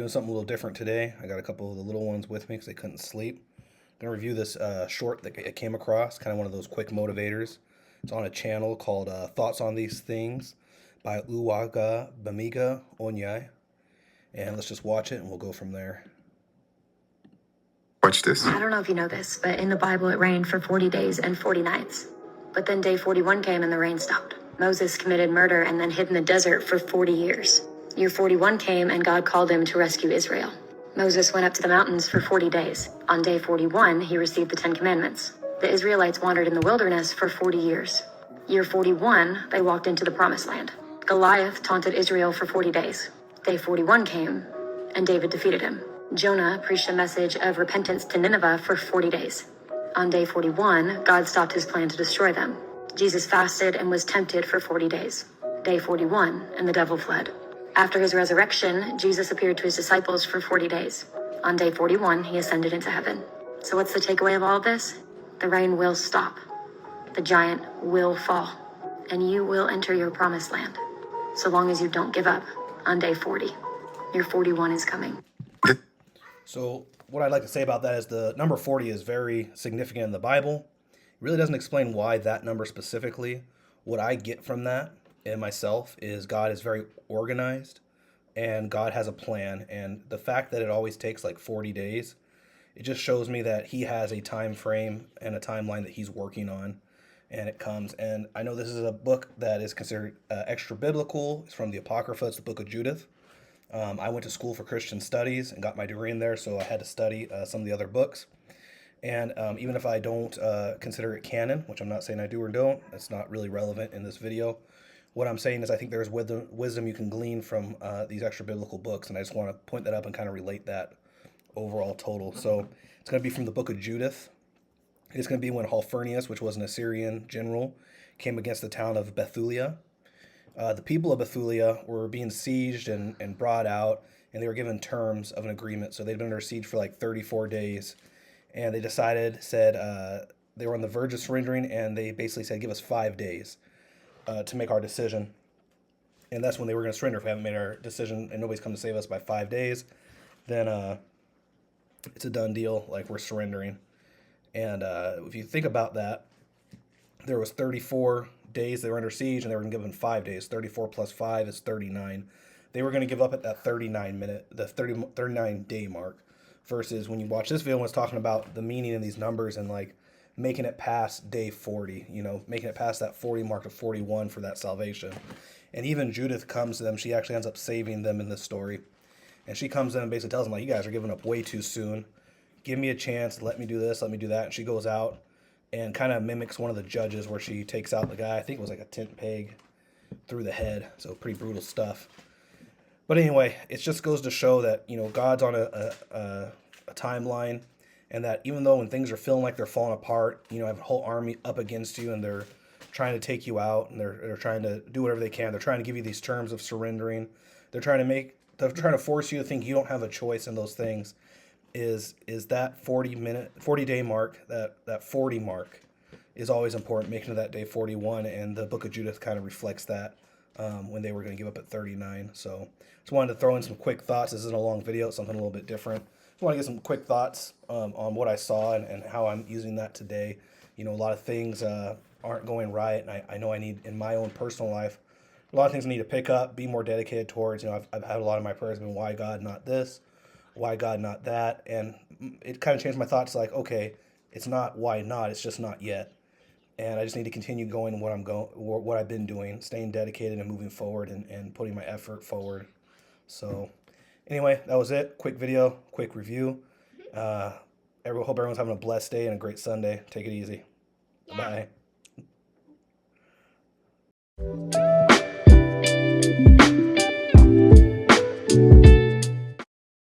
doing something a little different today. I got a couple of the little ones with me because they couldn't sleep. I'm going to review this short that I came across, kind of one of those quick motivators. It's on a channel called Thoughts on These Things by Uwaga Bamiga Onyai. And let's just watch it and we'll go from there. Watch this. I don't know if you know this, but in the Bible it rained for 40 days and 40 nights. But then day 41 came and the rain stopped. Moses committed murder and then hid in the desert for 40 years. Year 41 came and God called him to rescue Israel. Moses went up to the mountains for 40 days. On day 41, he received the 10 Commandments. The Israelites wandered in the wilderness for 40 years. Year 41, they walked into the Promised Land. Goliath taunted Israel for 40 days. Day 41 came, and David defeated him. Jonah preached a message of repentance to Nineveh for 40 days. On day 41, God stopped his plan to destroy them. Jesus fasted and was tempted for 40 days. Day 41, and the devil fled. After his resurrection, Jesus appeared to his disciples for 40 days. On day 41, he ascended into heaven. So what's the takeaway of all of this? The rain will stop. The giant will fall. And you will enter your promised land. So long as you don't give up on day 40. Your 41 is coming. So what I'd like to say about that is the number 40 is very significant in the Bible. It really doesn't explain why that number specifically. What I get from that in myself is God is very organized and God has a plan. And the fact that it always takes like 40 days, it just shows me that he has a time frame and a timeline that he's working on, and it comes. And I know this is a book that is considered extra biblical. It's from the Apocrypha. It's the book of Judith. I went to school for Christian studies and got my degree in there, so I had to study some of the other books. And even if I don't consider it canon, which I'm not saying I do or don't, that's not really relevant in this video. What I'm saying is I think there's wisdom you can glean from these extra biblical books, and I just want to point that up and kind of relate that overall total. So it's going to be from the book of Judith. It's going to be when Holofernes, which was an Assyrian general, came against the town of Bethulia. The people of Bethulia were being sieged and brought out, and they were given terms of an agreement. So they'd been under siege for like 34 days, and they said they were on the verge of surrendering, and they basically said, give us 5 days to make our decision. And that's when they were going to surrender. If we haven't made our decision and nobody's come to save us by 5 days, then it's a done deal, like we're surrendering. And if you think about that, there was 34 days they were under siege, and they were given 5 days. 34 plus 5 is 39. They were going to give up at that 39 day mark. Versus when you watch this video, when it's talking about the meaning of these numbers and like making it past day 40, making it past that 40 mark to 41 for that salvation. And even Judith comes to them. She actually ends up saving them in this story. And she comes in and basically tells them, like, you guys are giving up way too soon. Give me a chance. Let me do this. Let me do that. And she goes out and kind of mimics one of the judges where she takes out the guy. I think it was like a tent peg through the head. So pretty brutal stuff. But anyway, it just goes to show that, God's on a timeline, and that even though when things are feeling like they're falling apart, have a whole army up against you and they're trying to take you out, and they're trying to do whatever they can. They're trying to give you these terms of surrendering. They're trying to force you to think you don't have a choice in those things. Is that 40 day mark, that 40 mark is always important, making it that day 41, and the book of Judith kind of reflects that when they were going to give up at 39. So just wanted to throw in some quick thoughts. This isn't a long video, it's something a little bit different. Just want to get some quick thoughts on what I saw and how I'm using that today. A lot of things aren't going right, and I know I need, in my own personal life, a lot of things I need to pick up, be more dedicated towards. I've had a lot of my prayers been, why God, not this? Why God, not that? And it kind of changed my thoughts, like, okay, it's not why not, it's just not yet. And I just need to continue going what I've been doing, staying dedicated and moving forward and putting my effort forward. So anyway, that was it. Quick video, quick review. Hope everyone's having a blessed day and a great Sunday. Take it easy. Yeah. Bye.